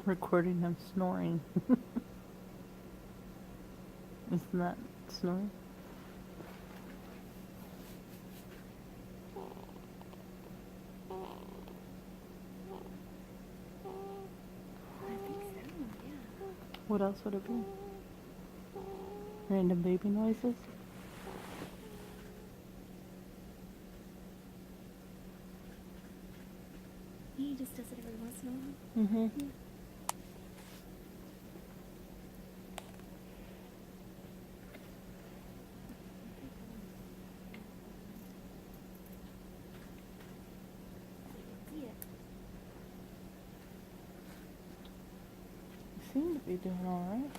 recording him snoring. Isn't that snoring? I think so, yeah. What else would it be? Random baby noises? He just does it every once in a while. Mm-hmm. See it. You seem to be doing alright.